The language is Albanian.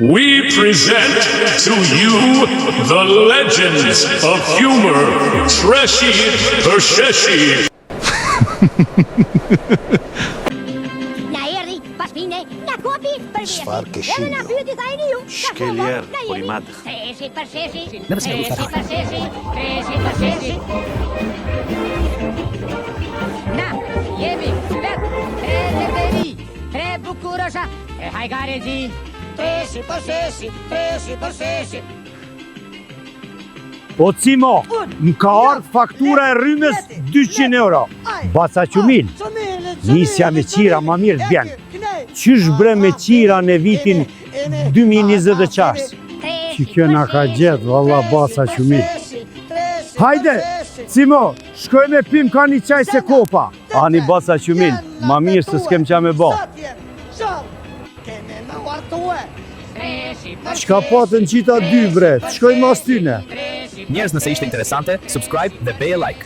We present to you the legends of humor, Trashy Përsheshi. Na erdhi pas fine, na kopi për vjetin. Çfarë ke Edhe na pyeti thajni ju. Shkeljer, por i madh. Përshesi. Never say it was Përshesi. Na, jemi vet, tre veri, tre bukurosha, e hajgarezi. Përshesi. O Cimo, më ka ardhë faktura e rrymës 200 euro. Baca Qumil, nisja me qira ma mirë të bjenë. Qysh bre me qira në vitin 2026? Që kjo nga ka gjithë, valla Baca Qumil. Hajde, Cimo, shkoj me pim ka një qaj se kopa. Ani Baca Qumil, ma mirë se s'kem qa me ba. Qka patën qita 2 bre, shkoj mas tyne. Njerëz, nëse ishte interesante, subscribe dhe beje like.